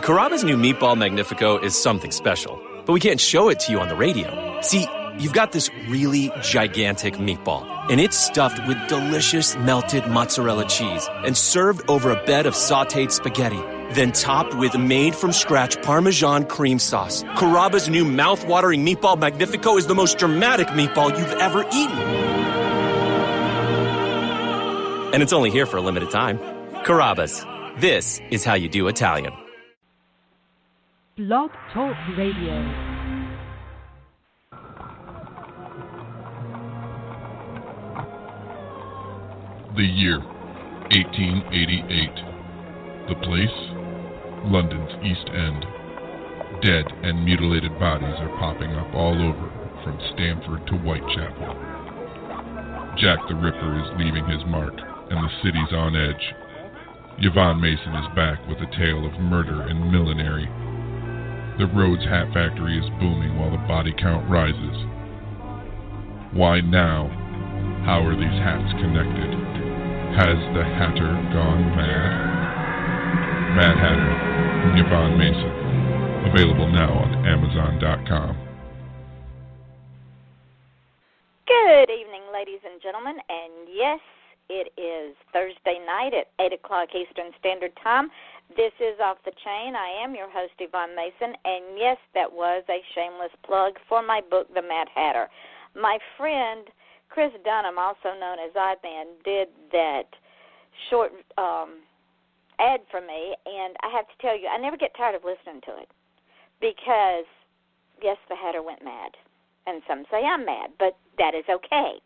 Carrabba's new Meatball Magnifico is something special, but we can't show it to you on the radio. See, you've got this really gigantic meatball, and it's stuffed with delicious melted mozzarella cheese and served over a bed of sautéed spaghetti, then topped with made-from-scratch Parmesan cream sauce. Carrabba's new mouth-watering Meatball Magnifico is the most dramatic meatball you've ever eaten. And it's only here for a limited time. Carrabba's. This is how you do Italian. Blog Talk Radio. The year, 1888. The place, London's East End. Dead and mutilated bodies are popping up all over, from Stamford to Whitechapel. Jack the Ripper is leaving his mark, and the city's on edge. Yvonne Mason is back with a tale of murder and millinery. The Rhodes Hat Factory is booming while the body count rises. Why now? How are these hats connected? Has the Hatter gone mad? Mad Hatter, from Yvonne Mason. Available now on Amazon.com. Good evening, ladies and gentlemen, and yes, it is Thursday night at 8 o'clock Eastern Standard Time. This is Off the Chain. I am your host, Yvonne Mason, and yes, that was a shameless plug for my book, The Mad Hatter. My friend, Chris Dunham, also known as Ivan, did that short ad for me, and I have to tell you, I never get tired of listening to it because, yes, the Hatter went mad, and some say I'm mad, but that is okay.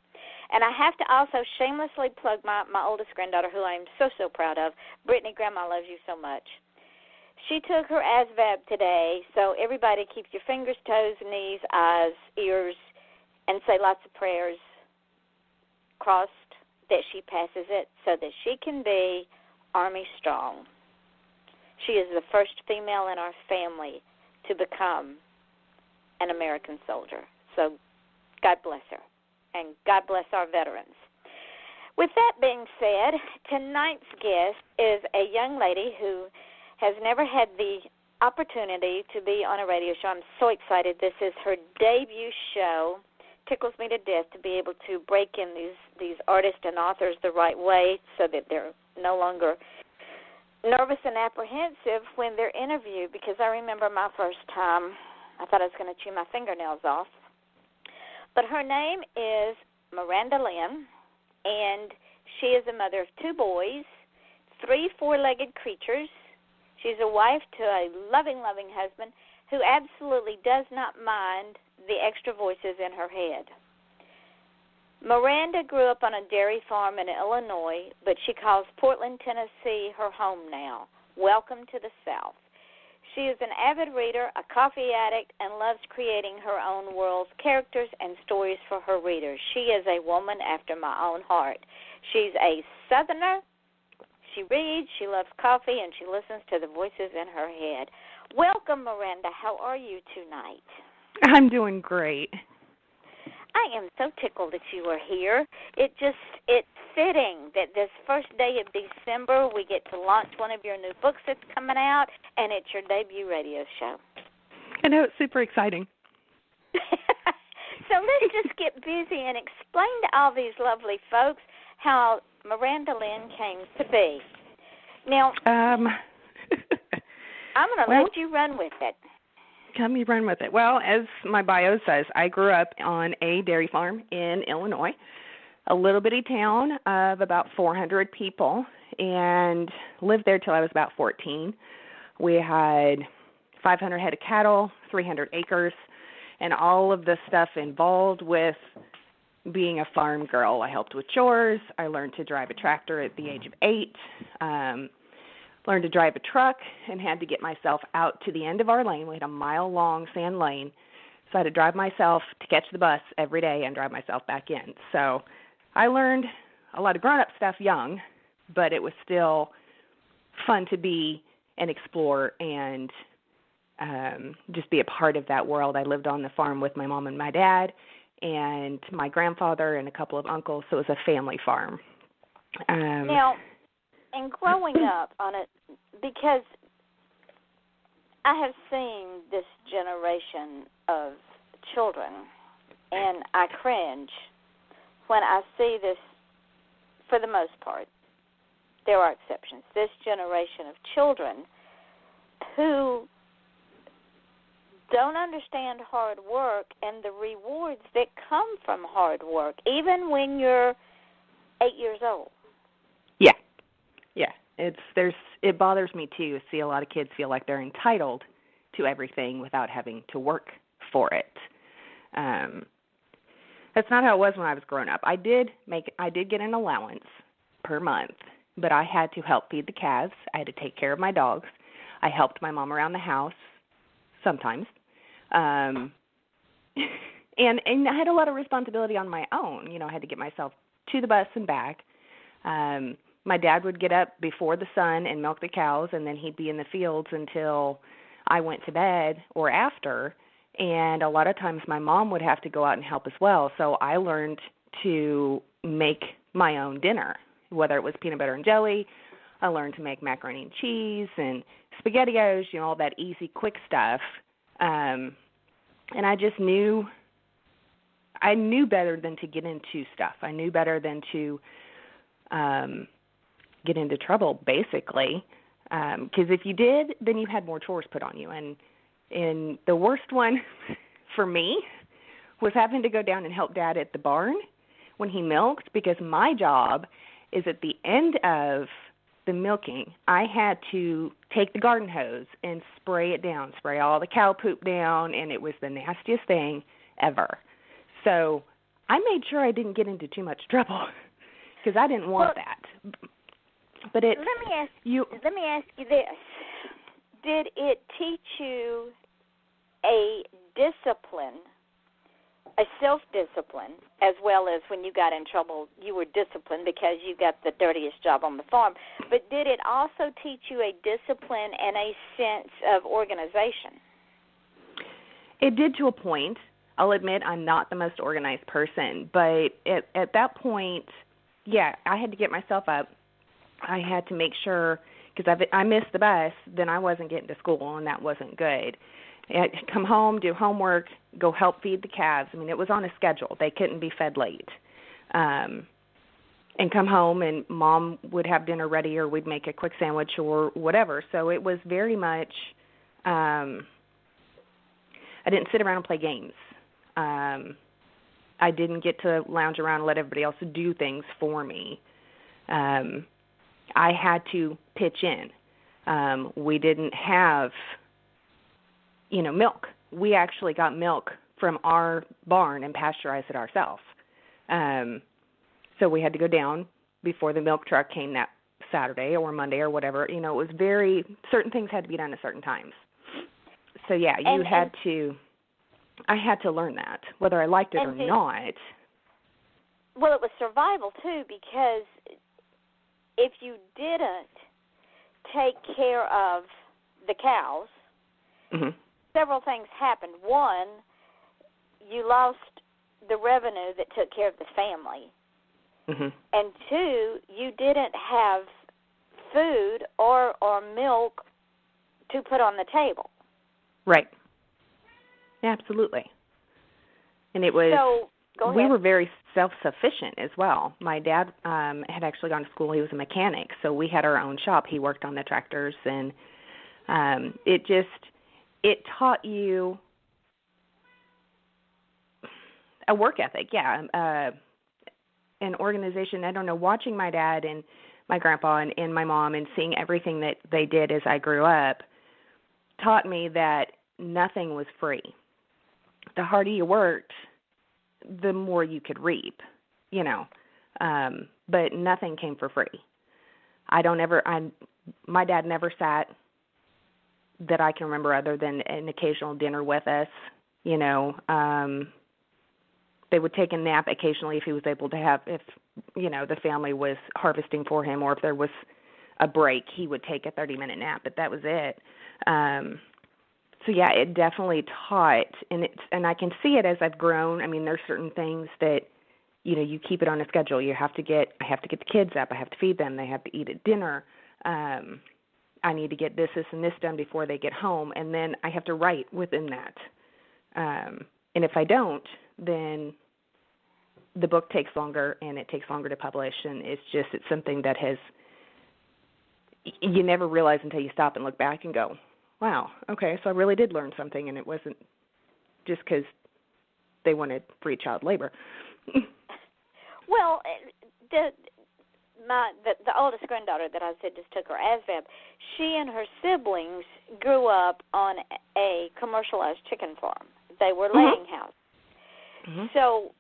And I have to also shamelessly plug my oldest granddaughter, who I am so, so proud of. Brittany, Grandma loves you so much. She took her ASVAB today, so everybody keep your fingers, toes, knees, eyes, ears, and say lots of prayers crossed that she passes it so that she can be Army strong. She is the first female in our family to become an American soldier. So God bless her. And God bless our veterans. With that being said, tonight's guest is a young lady who has never had the opportunity to be on a radio show. I'm so excited. This is her debut show. Tickles me to death to be able to break in these artists and authors the right way so that they're no longer nervous and apprehensive when they're interviewed, because I remember my first time, I thought I was going to chew my fingernails off. But her name is Miranda Lynn, and she is a mother of 2 boys, 3 four-legged creatures. She's a wife to a loving, loving husband who absolutely does not mind the extra voices in her head. Miranda grew up on a dairy farm in Illinois, but she calls Portland, Tennessee her home now. Welcome to the South. She is an avid reader, a coffee addict, and loves creating her own worlds, characters, and stories for her readers. She is a woman after my own heart. She's a Southerner. She reads, she loves coffee, and she listens to the voices in her head. Welcome, Miranda. How are you tonight? I'm doing great. I am so tickled that you are here. It's fitting that this first day of December we get to launch one of your new books that's coming out, and it's your debut radio show. I know, it's super exciting. So let's just get busy and explain to all these lovely folks how Miranda Lynn came to be. Now, I'm going to let you run with it. Come you run with it. Well, as my bio says, I grew up on a dairy farm in Illinois, a little bitty town of about 400 people, and lived there till I was about 14. We had 500 head of cattle, 300 acres, and all of the stuff involved with being a farm girl. I helped with chores. I learned to drive a tractor at the age of 8. Learned to drive a truck and had to get myself out to the end of our lane. We had a mile-long sand lane, so I had to drive myself to catch the bus every day and drive myself back in. So I learned a lot of grown-up stuff young, but it was still fun to be and explore and just be a part of that world. I lived on the farm with my mom and my dad and my grandfather and a couple of uncles, so it was a family farm. Now, and growing up on it, because I have seen this generation of children, and I cringe when I see this. For the most part, there are exceptions. This generation of children who don't understand hard work and the rewards that come from hard work, even when you're 8 years old. Yeah. It bothers me too to see a lot of kids feel like they're entitled to everything without having to work for it. That's not how it was when I was growing up. I did get an allowance per month, but I had to help feed the calves. I had to take care of my dogs. I helped my mom around the house sometimes. And I had a lot of responsibility on my own. I had to get myself to the bus and back. My dad would get up before the sun and milk the cows, and then he'd be in the fields until I went to bed or after. And a lot of times my mom would have to go out and help as well. So I learned to make my own dinner, whether it was peanut butter and jelly. I learned to make macaroni and cheese and SpaghettiOs, all that easy, quick stuff. And I just knew better than to get into stuff. I knew better than to get into trouble, basically. Because if you did, then you had more chores put on you. And the worst one for me was having to go down and help Dad at the barn when he milked, because my job is at the end of the milking, I had to take the garden hose and spray it down, spray all the cow poop down, and it was the nastiest thing ever. So I made sure I didn't get into too much trouble because I didn't want that. But let me ask you this: did it teach you a discipline, a self-discipline, as well as when you got in trouble, you were disciplined because you got the dirtiest job on the farm? But did it also teach you a discipline and a sense of organization? It did to a point. I'll admit I'm not the most organized person, but at that point, yeah, I had to get myself up. I had to make sure, because I missed the bus, then I wasn't getting to school, and that wasn't good. I'd come home, do homework, go help feed the calves. I mean, it was on a schedule. They couldn't be fed late. And come home, and Mom would have dinner ready, or we'd make a quick sandwich or whatever. So it was very much, I didn't sit around and play games. I didn't get to lounge around and let everybody else do things for me. I had to pitch in. We didn't have, milk. We actually got milk from our barn and pasteurized it ourselves. So we had to go down before the milk truck came that Saturday or Monday or whatever. It was certain things had to be done at certain times. So, yeah, I had to learn that, whether I liked it or not. Well, it was survival, too, because if you didn't take care of the cows, several things happened. One, you lost the revenue that took care of the family. And two, you didn't have food or milk to put on the table. Right. Absolutely. And it was, we were very self-sufficient as well. My dad had actually gone to school. He was a mechanic, so we had our own shop. He worked on the tractors, and it taught you a work ethic, an organization. I don't know, watching my dad and my grandpa and my mom and seeing everything that they did as I grew up taught me that nothing was free. The harder you worked, the more you could reap, but nothing came for free. My dad never sat that I can remember other than an occasional dinner with us, They would take a nap occasionally if he was able to have, if, the family was harvesting for him, or if there was a break, he would take a 30-minute nap, but that was it. So yeah, it definitely taught, and I can see it as I've grown. I mean, there's certain things that, you keep it on a schedule. I have to get the kids up. I have to feed them. They have to eat at dinner. I I need to get this, this, and this done before they get home, and then I have to write within that. And if I don't, then the book takes longer, and it takes longer to publish, and it's something that you never realize until you stop and look back and go, wow, okay, so I really did learn something, and it wasn't just because they wanted free child labor. Well, the oldest granddaughter that I said just took her ASVAB, she and her siblings grew up on a commercialized chicken farm. They were laying house. Mm-hmm. So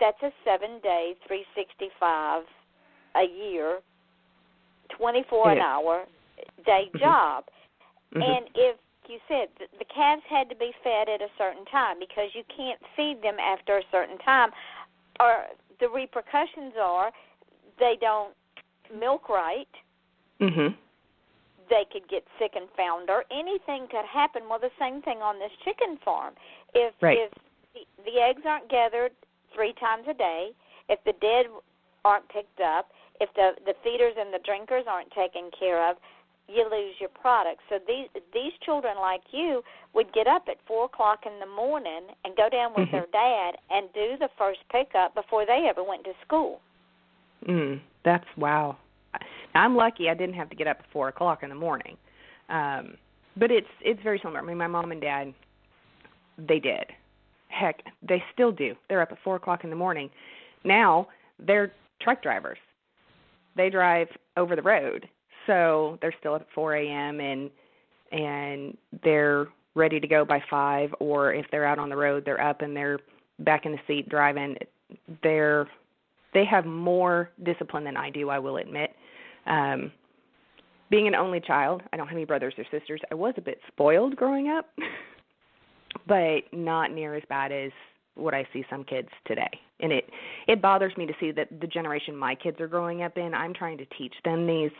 that's a 7-day, 365 a year, 24 an hour day job. Mm-hmm. And if you said the calves had to be fed at a certain time because you can't feed them after a certain time, or the repercussions are they don't milk right. Mm-hmm. They could get sick and founder. Anything could happen. Well, the same thing on this chicken farm. If the eggs aren't gathered 3 times a day, if the dead aren't picked up, if the feeders and the drinkers aren't taken care of, you lose your product. So these children like you would get up at 4 o'clock in the morning and go down with their dad and do the first pickup before they ever went to school. That's wow. I'm lucky I didn't have to get up at 4 o'clock in the morning. But it's very similar. I mean, my mom and dad, they did. Heck, they still do. They're up at 4 o'clock in the morning. Now they're truck drivers. They drive over the road. So they're still up at 4 a.m. and they're ready to go by 5, or if they're out on the road, they're up and they're back in the seat driving. They have more discipline than I do, I will admit. Being an only child, I don't have any brothers or sisters. I was a bit spoiled growing up, but not near as bad as what I see some kids today. And it bothers me to see that the generation my kids are growing up in, I'm trying to teach them these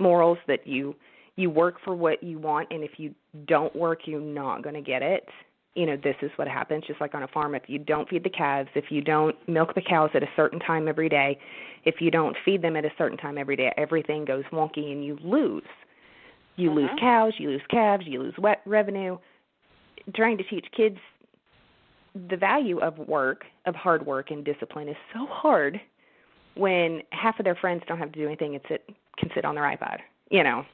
morals that you work for what you want, and if you don't work, you're not going to get it. You know, this is what happens, just like on a farm. If you don't feed the calves, if you don't milk the cows at a certain time every day, if you don't feed them at a certain time every day, everything goes wonky and you lose. You lose cows, you lose calves, you lose revenue. Trying to teach kids the value of work, of hard work and discipline is so hard when half of their friends don't have to do anything and can sit on their iPad, you know.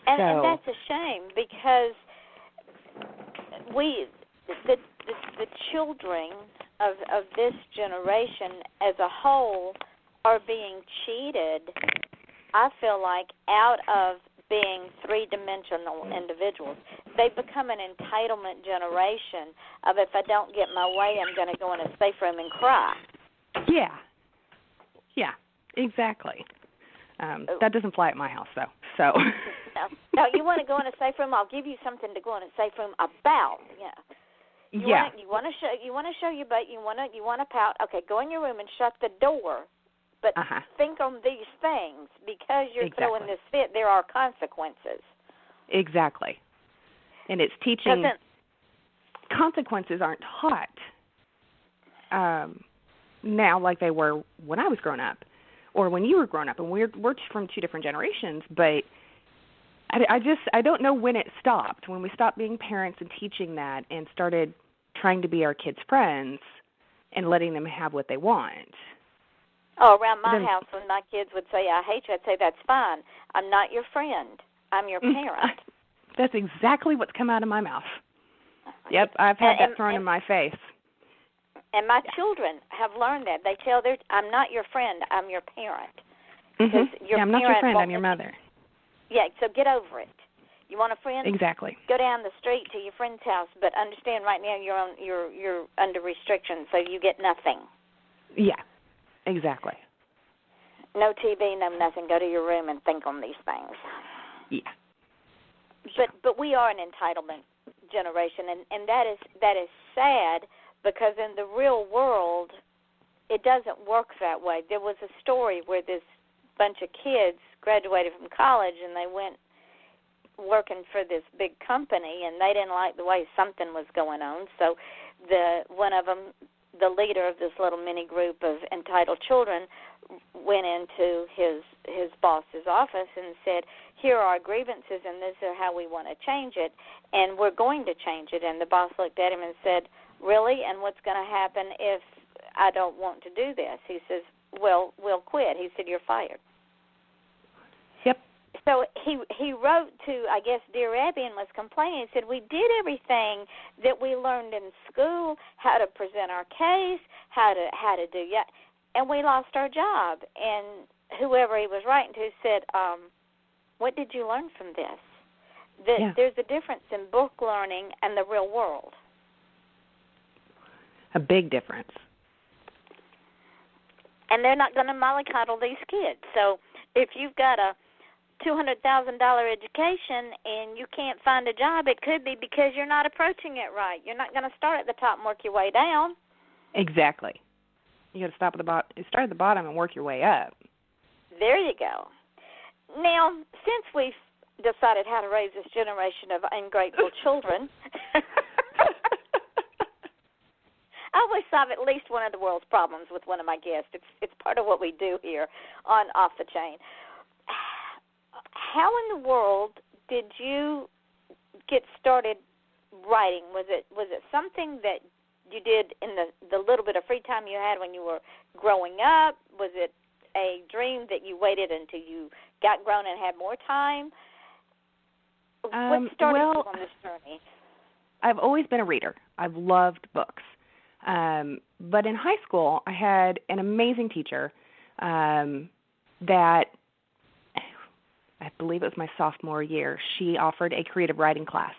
And that's a shame because the children of this generation as a whole are being cheated, I feel like, out of being three-dimensional individuals. They've become an entitlement generation of, if I don't get my way, I'm going to go in a safe room and cry. Yeah, exactly. That doesn't fly at my house, though. So. No, you want to go in a safe room? I'll give you something to go in a safe room about. You want to show your butt. You want to pout. Okay, go in your room and shut the door. But think on these things because you're throwing this fit. There are consequences. Exactly, and it's teaching. Consequences aren't taught now like they were when I was growing up, or when you were growing up, and we're from 2 different generations. But I don't know when it stopped, when we stopped being parents and teaching that and started trying to be our kids' friends and letting them have what they want. Oh, around my house, when my kids would say, I hate you, I'd say, that's fine. I'm not your friend. I'm your parent. That's exactly what's come out of my mouth. Yep, I've had that thrown in my face. And my children have learned that. They tell I'm not your friend, I'm your parent. I'm not your friend, I'm your mother. Yeah, so get over it. You want a friend? Exactly. Go down the street to your friend's house, but understand right now you're under restrictions, so you get nothing. Yeah, exactly. No TV, no nothing. Go to your room and think on these things. Yeah. But we are an entitlement generation, and that is sad because in the real world it doesn't work that way. There was a story where this bunch of kids graduated from college and they went working for this big company, and they didn't like the way something was going on. So one of them, the leader of this little mini group of entitled children, went into his boss's office and said, here are our grievances, and this is how we want to change it, and we're going to change it. And the boss looked at him and said, really? And what's going to happen if I don't want to do this? He says, well, we'll quit. He said, you're fired. Yep. So he wrote to, I guess, Dear Abby and was complaining. He said, we did everything that we learned in school, how to present our case, how to do, and we lost our job. And whoever he was writing to said, what did you learn from this? There's a difference in book learning and the real world. A big difference. And they're not going to mollycoddle these kids. So if you've got a $200,000 education and you can't find a job, it could be because you're not approaching it right. You're not going to start at the top and work your way down. Exactly. You got to start at the bottom and work your way up. There you go. Now, since we've decided how to raise this generation of ungrateful children, I always solve at least one of the world's problems with one of my guests. It's part of what we do here on Off the Chain. How in the world did you get started writing? Was it something that you did in the little bit of free time you had when you were growing up? Was it a dream that you waited until you got grown and had more time? What started you on this journey? I've always been a reader. I've loved books. But in high school, I had an amazing teacher that I believe it was my sophomore year. She offered a creative writing class,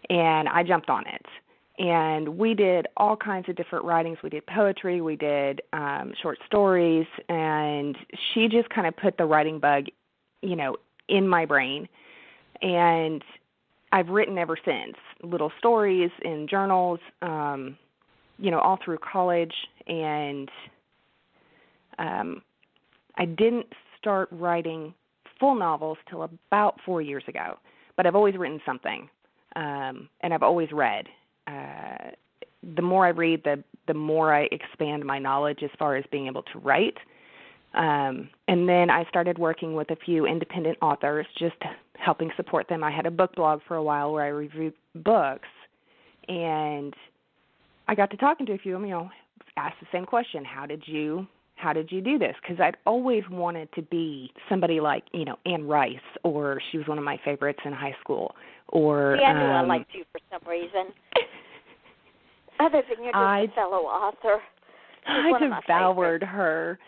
and I jumped on it. And we did all kinds of different writings. We did poetry. We did short stories. And she just kind of put the writing bug, in my brain. And I've written ever since, little stories in journals, all through college. And I didn't start writing full novels till about 4 years ago. But I've always written something, and I've always read. The more I read, the more I expand my knowledge as far as being able to write. And then I started working with a few independent authors, just helping support them. I had a book blog for a while where I reviewed books, and I got to talking to a few of them, asked the same question, how did you do this? Because I'd always wanted to be somebody like, Anne Rice, or she was one of my favorites in high school. Or I knew I liked you for some reason. Other than you're just a fellow author. I devoured her.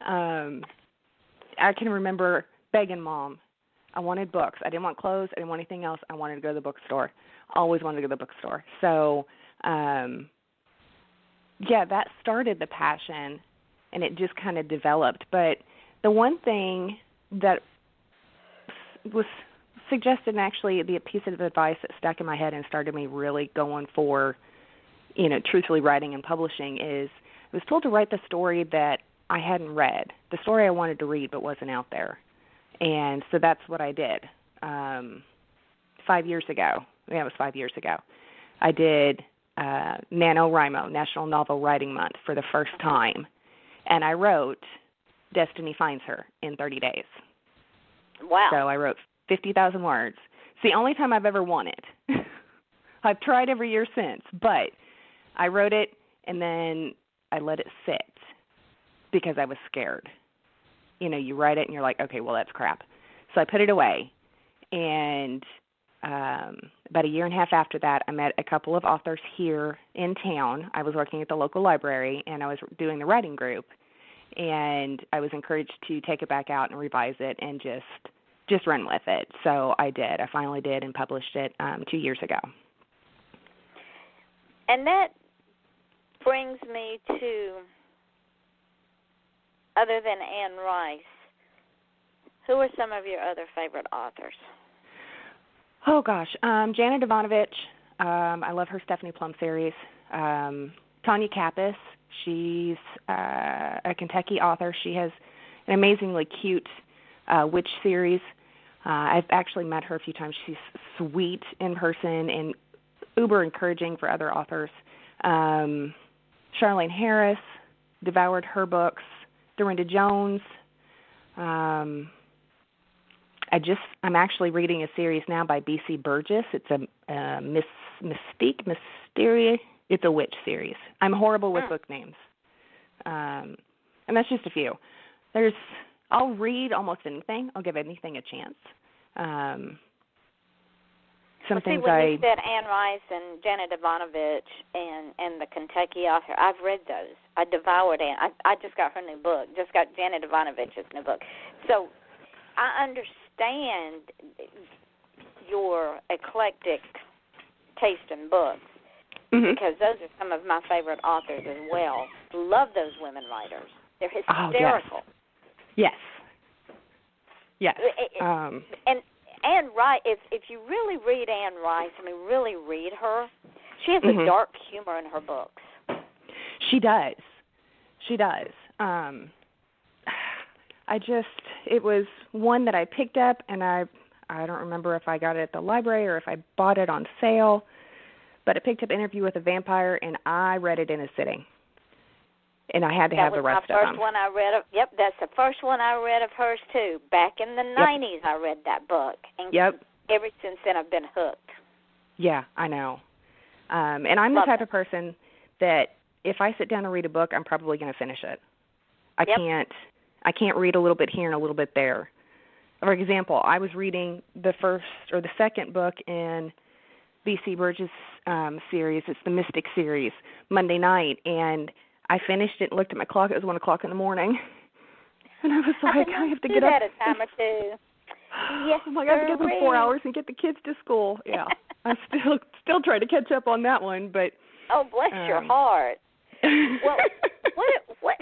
I can remember begging Mom. I wanted books. I didn't want clothes. I didn't want anything else. I wanted to go to the bookstore. Always wanted to go to the bookstore. So, that started the passion, and it just kind of developed. But the one thing that was suggested, and actually the piece of advice that stuck in my head and started me really going for, truthfully writing and publishing is I was told to write the story that I hadn't read, the story I wanted to read but wasn't out there. And so that's what I did. 5 years ago, it was 5 years ago, I did NaNoWriMo, National Novel Writing Month, for the first time. And I wrote Destiny Finds Her in 30 days. Wow. So I wrote 50,000 words. It's the only time I've ever won it. I've tried every year since, but I wrote it and then I let it sit because I was scared. You write it and you're like, okay, well, that's crap. So I put it away. And about a year and a half after that, I met a couple of authors here in town. I was working at the local library, and I was doing the writing group. And I was encouraged to take it back out and revise it and just run with it. So I did. I finally did and published it 2 years ago. And that brings me to, other than Anne Rice, who are some of your other favorite authors? Oh, gosh. Janet Ivanovich. I love her Stephanie Plum series. Tanya Kappas. She's a Kentucky author. She has an amazingly cute witch series. I've actually met her a few times. She's sweet in person and uber encouraging for other authors. Charlene Harris, devoured her books. Dorinda Jones. I'm actually reading a series now by B.C. Burgess. It's a Mysterious. It's a witch series. I'm horrible with book names, and that's just a few. I'll read almost anything. I'll give anything a chance. Some things when you said Anne Rice and Janet Ivanovich and the Kentucky author, I've read those. I devoured Anne. I just got her new book. Just got Janet Ivanovich's new book. So I understand your eclectic taste in books because those are some of my favorite authors as well. Love those women writers. They're hysterical. Oh, yes. Yes. And Anne Rice, if you really read Anne Rice, really read her, she has a dark humor in her books. She does. It was one that I picked up, and I don't remember if I got it at the library or if I bought it on sale, but I picked up Interview with a Vampire, and I read it in a sitting. And I had to have the rest of them. That was my first one I read. Yep, that's the first one I read of hers, too. Back in the 90s, I read that book. And ever since then, I've been hooked. Yeah, I know. And I'm the type of person that if I sit down and read a book, I'm probably going to finish it. I can't read a little bit here and a little bit there. For example, I was reading the second book in B.C. Burgess' series. It's the Mystic series, Monday night, and I finished it and looked at my clock. It was 1 o'clock in the morning. And I was like, I have to get up. At a time or two. Yes, I'm like, I have to get up in 4 hours and get the kids to school. Yeah. I'm still trying to catch up on that one, but oh, bless your heart. Well, what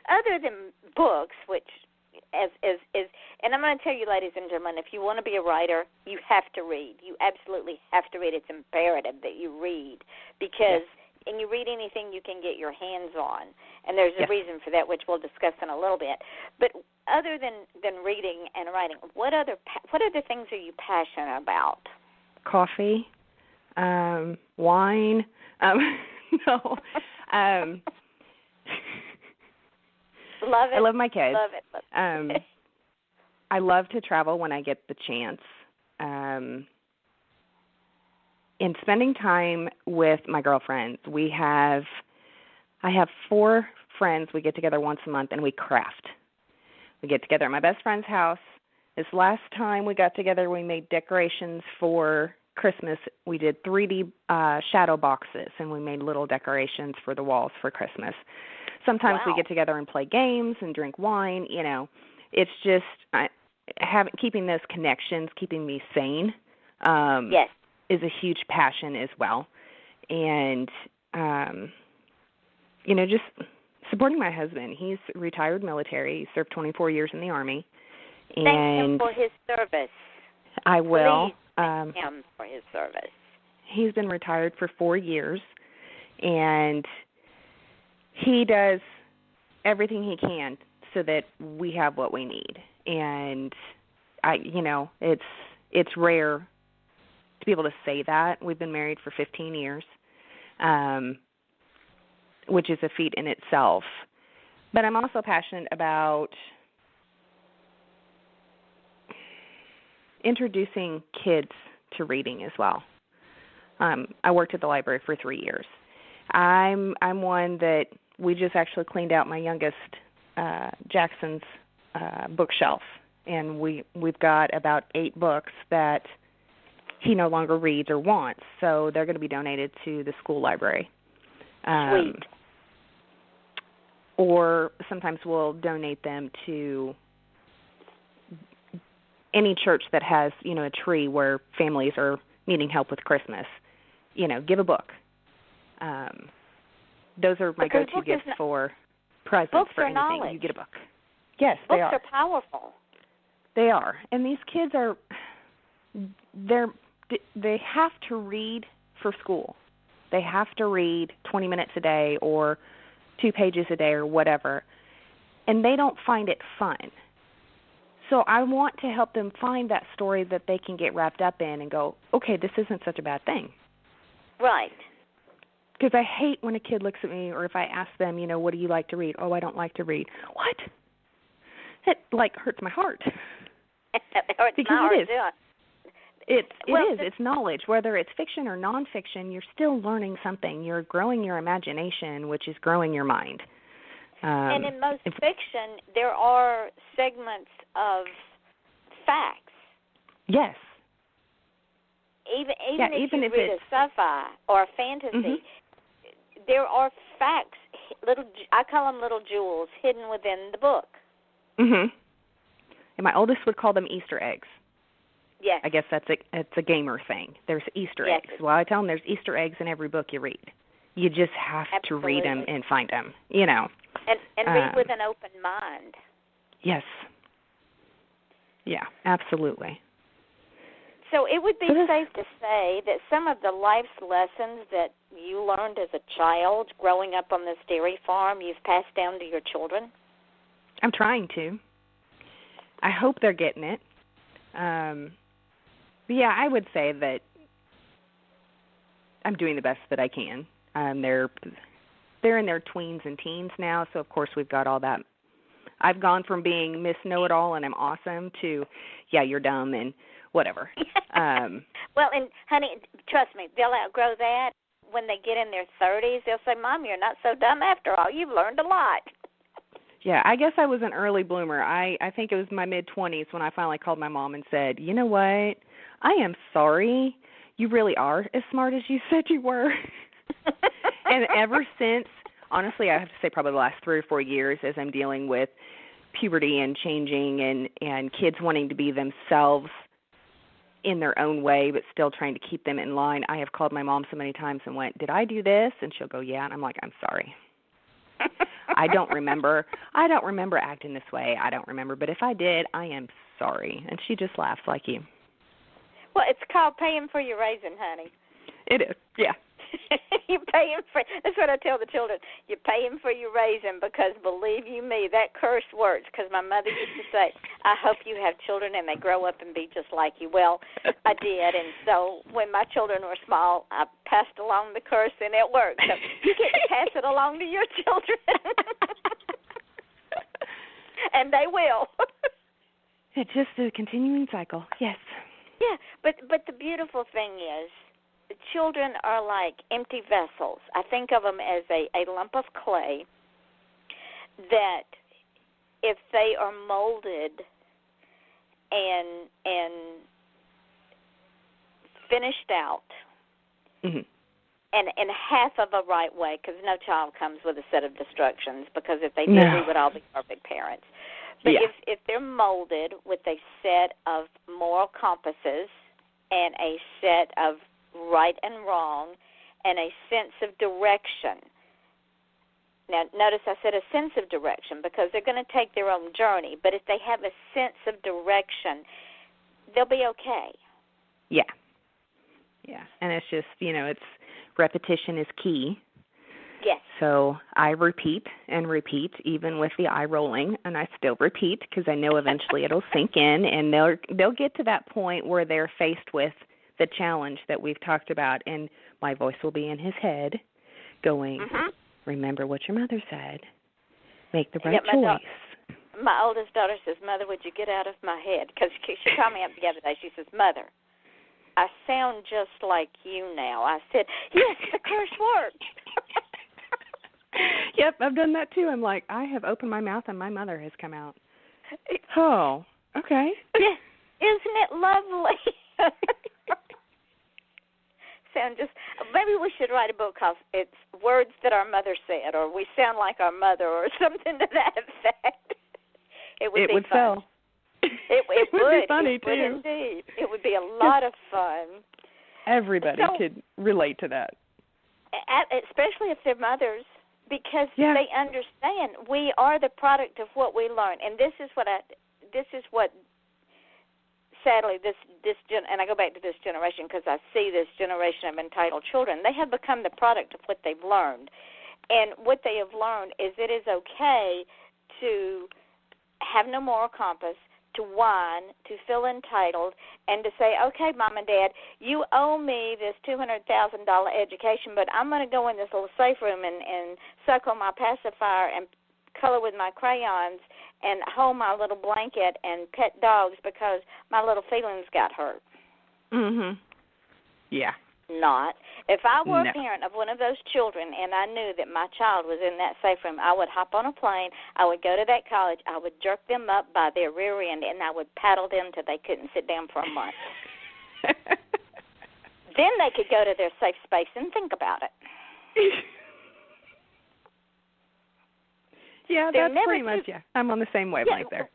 other than books, which as and I'm going to tell you, ladies and gentlemen, if you want to be a writer, you have to read. You absolutely have to read. It's imperative that you read because and you read anything you can get your hands on. And there's a reason for that, which we'll discuss in a little bit. But other than reading and writing, what other things are you passionate about? Coffee, wine. No. Love it. I love my kids. Love it. I love to travel when I get the chance. In spending time with my girlfriends, I have 4 friends. We get together once a month and we craft. We get together at my best friend's house. This last time we got together, we made decorations for Christmas. We did 3D shadow boxes and we made little decorations for the walls for Christmas. Sometimes we get together and play games and drink wine. You know, it's just keeping those connections, keeping me sane. Is a huge passion as well. And, just supporting my husband. He's retired military. He served 24 years in the Army. And thank him for his service. I will. Please thank him for his service. He's been retired for 4 years, and he does everything he can so that we have what we need. And, it's rare to be able to say that. We've been married for 15 years, which is a feat in itself. But I'm also passionate about introducing kids to reading as well. I worked at the library for 3 years. I'm one that we just actually cleaned out my youngest Jackson's bookshelf, and we've got about 8 books that he no longer reads or wants, so they're going to be donated to the school library. Sweet. Or sometimes we'll donate them to any church that has, a tree where families are needing help with Christmas. Give a book. Those are my go-to gifts for presents for anything. Knowledge. You get a book. Yes, they are. Books are powerful. They are. And these kids they have to read for school. They have to read 20 minutes a day or 2 pages a day or whatever, and they don't find it fun. So I want to help them find that story that they can get wrapped up in and go, okay, this isn't such a bad thing. Right. Because I hate when a kid looks at me or if I ask them, what do you like to read? Oh, I don't like to read. What? It, hurts my heart. or it's because not, it is. It well, is. It's knowledge. Whether it's fiction or nonfiction, you're still learning something. You're growing your imagination, which is growing your mind. And in most fiction, there are segments of facts. Yes. Even if you read a sci-fi or a fantasy, there are facts. I call them little jewels hidden within the book. And my oldest would call them Easter eggs. Yes. I guess it's a gamer thing. There's Easter eggs. Well, I tell them there's Easter eggs in every book you read. You just have to read them and find them, you know. And read with an open mind. Yes. Yeah, absolutely. So it would be safe to say that some of the life's lessons that you learned as a child growing up on this dairy farm, you've passed down to your children? I'm trying to. I hope they're getting it. But yeah, I would say that I'm doing the best that I can. They're in their tweens and teens now, so of course we've got all that. I've gone from being Miss Know-It-All and I'm awesome to, yeah, you're dumb and whatever. Well, and honey, trust me, they'll outgrow that. When they get in their 30s, they'll say, Mom, you're not so dumb after all. You've learned a lot. Yeah, I guess I was an early bloomer. I think it was my mid-20s when I finally called my mom and said, you know what, I am sorry. You really are as smart as you said you were. And ever since, honestly, I have to say probably the last 3 or 4 years as I'm dealing with puberty and changing and kids wanting to be themselves in their own way but still trying to keep them in line, I have called my mom so many times and went, did I do this? And she'll go, yeah. And I'm like, I'm sorry. I don't remember acting this way. I don't remember. But if I did, I am sorry. And she just laughs like you. Well, it's called paying for your raisin, honey. It is, yeah. You pay him for. That's what I tell the children. You pay him for your raisin because, believe you me, that curse works. Because my mother used to say, "I hope you have children and they grow up and be just like you." Well, I did, and so when my children were small, I passed along the curse, and it worked. So you get to pass it along to your children, and they will. It's just a continuing cycle. Yes. Yeah, but the beautiful thing is, children are like empty vessels. I think of them as a lump of clay that if they are molded and finished out in half of a right way, because no child comes with a set of instructions, because if they did, we would all be perfect parents. But if they're molded with a set of moral compasses and a set of right and wrong and a sense of direction. Now, notice I said a sense of direction because they're going to take their own journey, but if they have a sense of direction, they'll be okay. Yeah. Yeah, and it's just, it's repetition is key. Yes. So I repeat and repeat, even with the eye rolling, and I still repeat because I know eventually it'll sink in, and they'll get to that point where they're faced with the challenge that we've talked about, and my voice will be in his head going, remember what your mother said. Make the right choice. My oldest daughter says, Mother, would you get out of my head? Because she called me up the other day. She says, Mother, I sound just like you now. I said, yes, the curse worked. Yep, I've done that too. I'm like, I have opened my mouth and my mother has come out. Oh, okay. Yeah. Isn't it lovely? Maybe we should write a book called It's Words That Our Mother Said, or We Sound Like Our Mother, or something to that effect. It would be fun. Sell. It would be funny it too. Would indeed. It would be a lot of fun. Everybody could relate to that. Especially if they're mothers, because they understand we are the product of what we learn. And this is what sadly, and I go back to this generation because I see this generation of entitled children. They have become the product of what they've learned. And what they have learned is it is okay to have no moral compass, to whine, to feel entitled, and to say, okay, Mom and Dad, you owe me this $200,000 education, but I'm going to go in this little safe room and suck on my pacifier and color with my crayons and hold my little blanket and pet dogs because my little feelings got hurt. Mhm. Yeah. Not. If I were No. a parent of one of those children and I knew that my child was in that safe room, I would hop on a plane, I would go to that college, I would jerk them up by their rear end, and I would paddle them till they couldn't sit down for a month. Then they could go to their safe space and think about it. Yeah, They're that's never pretty much, I'm on the same wavelength there.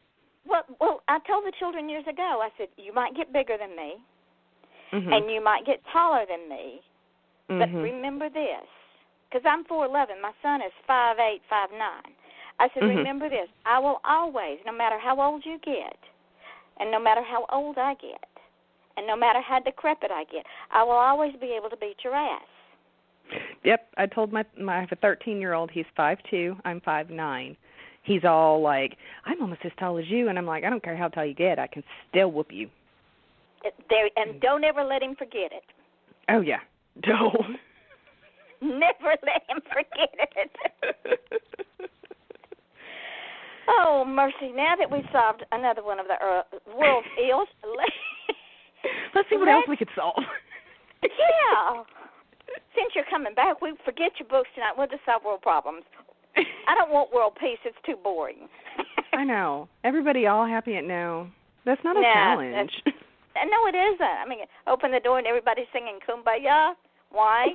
Well, I told the children years ago, I said, you might get bigger than me, Mhm. and you might get taller than me, but Mhm. remember this, because I'm 4'11", my son is 5'8", 5'9". I said, Mhm. remember this, I will always, no matter how old you get, and no matter how old I get, and no matter how decrepit I get, I will always be able to beat your ass. Yep, I told I have a 13-year-old, he's 5'2", I'm 5'9". He's all like, I'm almost as tall as you, and I'm like, I don't care how tall you get, I can still whoop you. And don't ever let him forget it. Oh, yeah. Don't. Never let him forget it. Oh, mercy. Now that we've solved another one of the world's ills, let's see what else we could solve. Yeah. Since you're coming back, we forget your books tonight. We'll just solve world problems. I don't want world peace. It's too boring. I know. Everybody all happy at no. That's not a challenge. No, it isn't. I mean, open the door and everybody's singing Kumbaya. Why?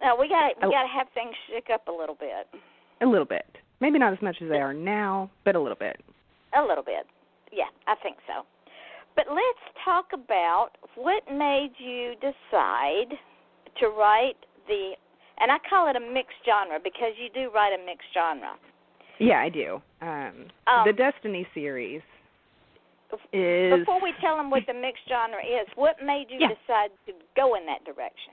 No, we got to have things shake up a little bit. A little bit. Maybe not as much as they are now, but a little bit. A little bit. Yeah, I think so. But let's talk about what made you decide to write and I call it a mixed genre because you do write a mixed genre. Yeah, I do. The Destiny series is... Before we tell them what the mixed genre is, what made you decide to go in that direction?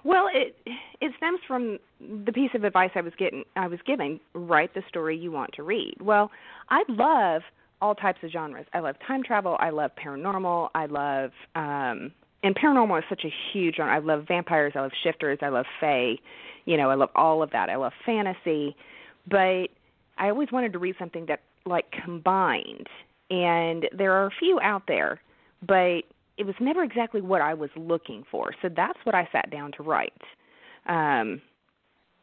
Well, it stems from the piece of advice I was given, write the story you want to read. Well, I love all types of genres. I love time travel. I love paranormal. I love, and paranormal is such a huge genre. I love vampires. I love shifters. I love fae. I love all of that. I love fantasy. But I always wanted to read something that, combined. And there are a few out there, but it was never exactly what I was looking for. So that's what I sat down to write. And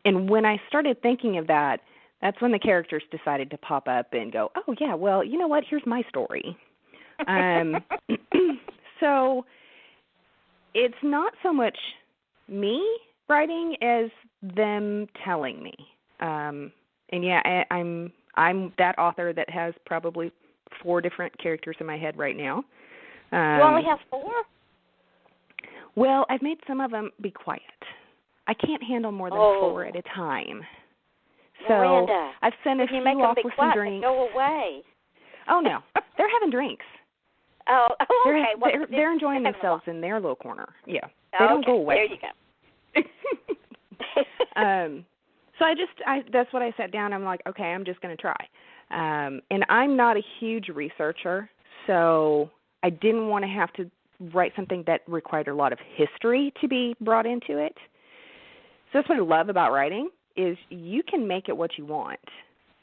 when I started thinking of that, that's when the characters decided to pop up and go, oh, yeah, well, you know what? Here's my story. So it's not so much me writing as them telling me. And, yeah, I'm that author that has probably 4 different characters in my head right now. You only have 4? Well, I've made some of them be quiet. I can't handle more than 4 at a time. So Miranda, I've sent a few off with some drinks. Go away. Oh, no. They're having drinks. Oh, okay. They're enjoying themselves in their little corner. Yeah. They don't go away. There you go. So that's what I sat down. I'm like, okay, I'm just going to try. And I'm not a huge researcher, so I didn't want to have to write something that required a lot of history to be brought into it. So that's what I love about writing is you can make it what you want.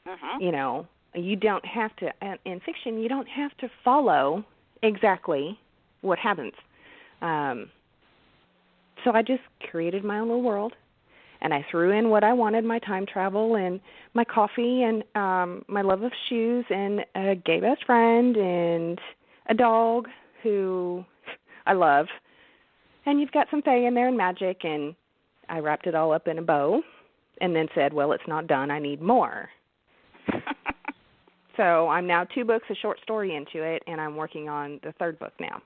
Uh-huh. You don't have to, in fiction, you don't have to follow exactly what happens. So I just created my own little world, and I threw in what I wanted, my time travel and my coffee and my love of shoes and a gay best friend and a dog who I love. And you've got some fae in there and magic, and I wrapped it all up in a bow and then said, well, it's not done. I need more. So I'm now 2 books, a short story into it, and I'm working on the 3rd book now.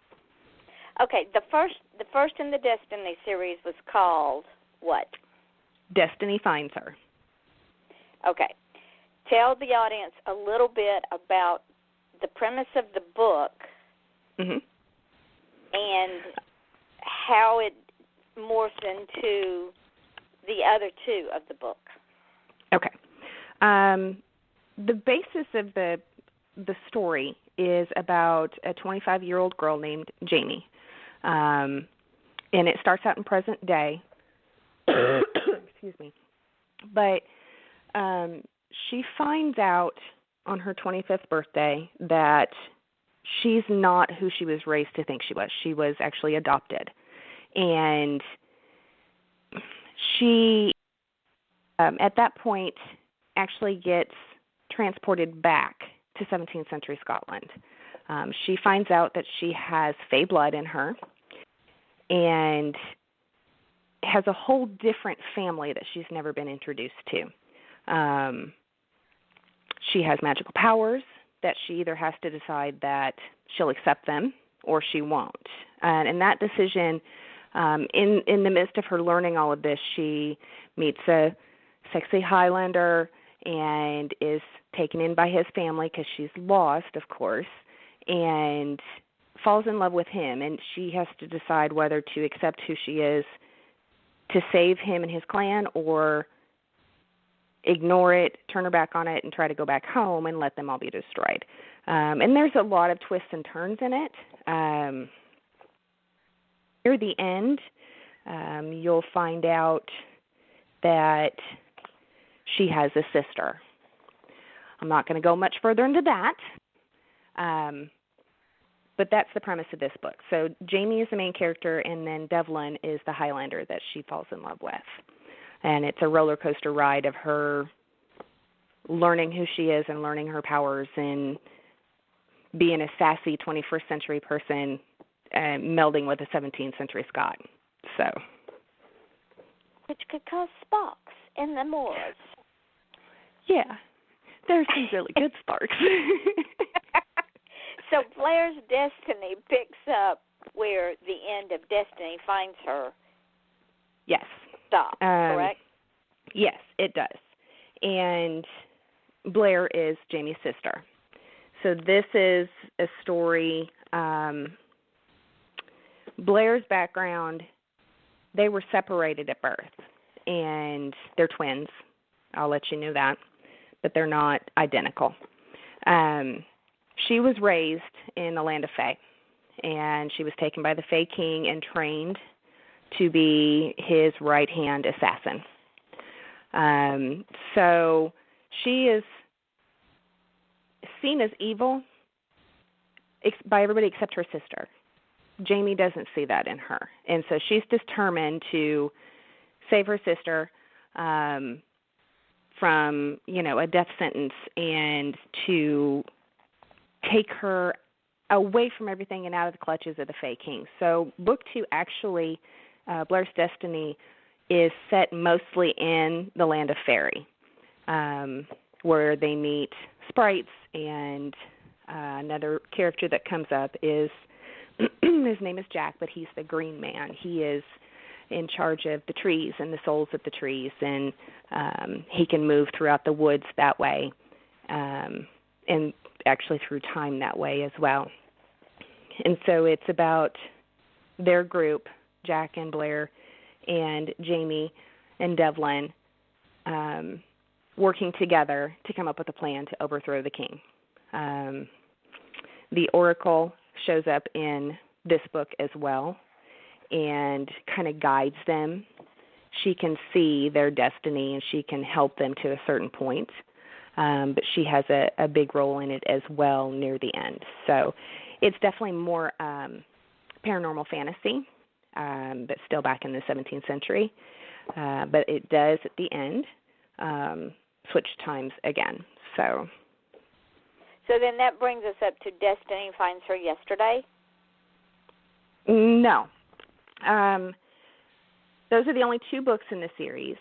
Okay, the first in the Destiny series was called what? Destiny Finds Her. Okay. Tell the audience a little bit about the premise of the book and how it morphs into the other 2 of the book. Okay. The basis of the story is about a 25-year-old girl named Jamie. And it starts out in present day. Excuse me. But she finds out on her 25th birthday that she's not who she was raised to think she was. She was actually adopted. And she, at that point, actually gets transported back to 17th century Scotland. She finds out that she has Fey blood in her and has a whole different family that she's never been introduced to. She has magical powers that she either has to decide that she'll accept them or she won't. And that decision, in the midst of her learning all of this, she meets a sexy Highlander and is taken in by his family because she's lost, of course, and falls in love with him. And she has to decide whether to accept who she is to save him and his clan or ignore it, turn her back on it, and try to go back home and let them all be destroyed. And there's a lot of twists and turns in it. Near the end, you'll find out that she has a sister. I'm not going to go much further into that, but that's the premise of this book. So Jamie is the main character, and then Devlin is the Highlander that she falls in love with. And it's a roller coaster ride of her learning who she is and learning her powers and being a sassy 21st century person melding with a 17th century Scot. So, which could cause sparks in the moors. Yeah, there's some really good sparks. So Blair's Destiny picks up where the end of Destiny finds her. Yes. Stop, correct? Yes, it does. And Blair is Jamie's sister. So this is a story. Blair's background, they were separated at birth, and they're twins. I'll let you know that, but they're not identical. She was raised in the land of Fae, and she was taken by the Fae King and trained to be his right-hand assassin. So she is seen as evil by everybody except her sister. Jamie doesn't see that in her. And so she's determined to save her sister from, a death sentence and to take her away from everything and out of the clutches of the Fae King. So book 2 actually, Blair's Destiny, is set mostly in the land of fairy, where they meet sprites, and another character that comes up is, his name is Jack, but he's the Green Man. He is in charge of the trees and the souls of the trees, and he can move throughout the woods that way, and actually through time that way as well. And so it's about their group, Jack and Blair and Jamie and Devlin, working together to come up with a plan to overthrow the king. The Oracle shows up in this book as well and kind of guides them. She can see their destiny and she can help them to a certain point, but she has a big role in it as well near the end. So it's definitely more paranormal fantasy, but still back in the 17th century. But it does, at the end, switch times again. So then that brings us up to Destiny Finds Her Yesterday? No. Those are the only 2 books in the series.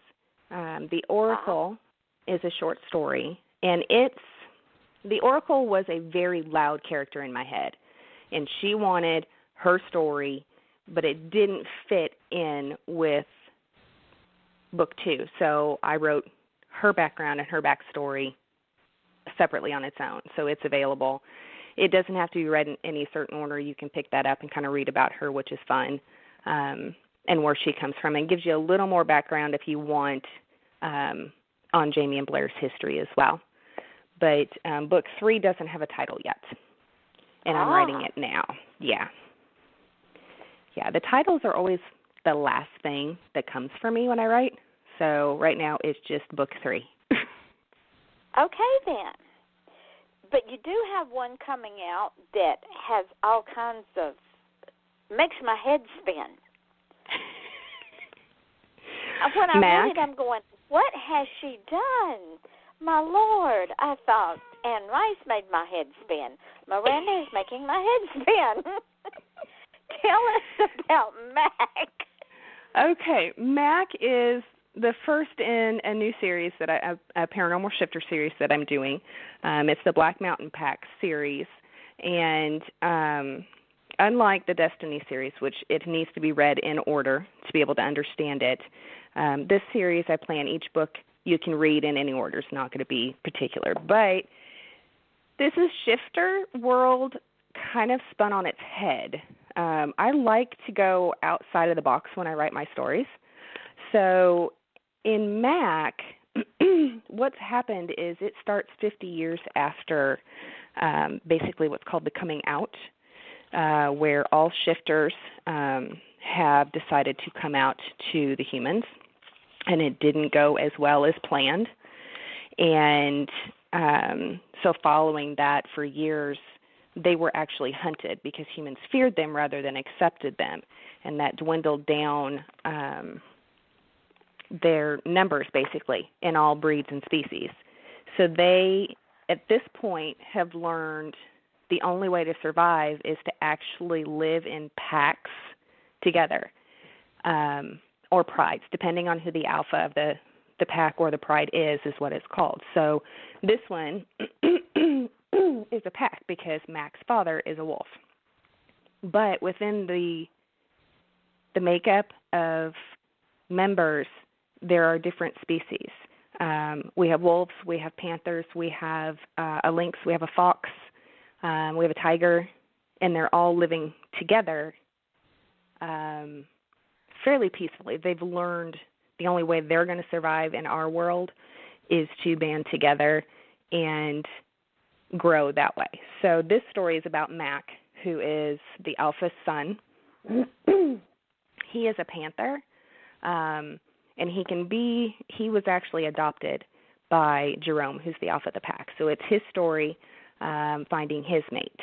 The Oracle is a short story, and the Oracle was a very loud character in my head, and she wanted her story, but it didn't fit in with book 2. So I wrote her background and her backstory separately on its own, so it's available. It doesn't have to be read in any certain order. You can pick that up and kind of read about her, which is fun, and where she comes from, and gives you a little more background if you want on Jamie and Blair's history as well. But book 3 doesn't have a title yet, and I'm writing it now. Yeah, the titles are always the last thing that comes for me when I write. So right now it's just book 3. Okay, then. But you do have one coming out that has all kinds of, makes my head spin. When I read it, I'm going, what has she done? My Lord, I thought, Anne Rice made my head spin. Miranda is making my head spin. Tell us about Mac. Okay, Mac is the first in a new series that a paranormal shifter series that I'm doing. It's the Black Mountain Pack series, and unlike the Destiny series, which it needs to be read in order to be able to understand it, this series I plan each book you can read in any order. It's not going to be particular, but this is Shifter World kind of spun on its head. I like to go outside of the box when I write my stories. So in Mac, what's happened is it starts 50 years after basically what's called the coming out, where all shifters have decided to come out to the humans, and it didn't go as well as planned. And so following that for years, they were actually hunted because humans feared them rather than accepted them, and that dwindled down their numbers basically in all breeds and species. So they, at this point, have learned the only way to survive is to actually live in packs together, or prides, depending on who the alpha of the pack or the pride is what it's called. So this one is a pack because Mac's father is a wolf. But within the makeup of members, there are different species. We have wolves, we have panthers, we have a lynx, we have a fox, we have a tiger, and they're all living together fairly peacefully. They've learned the only way they're going to survive in our world is to band together and grow that way. So this story is about Mac, who is the alpha son. He is a panther, and he was actually adopted by Jerome, who's the alpha of the pack. So it's his story finding his mate.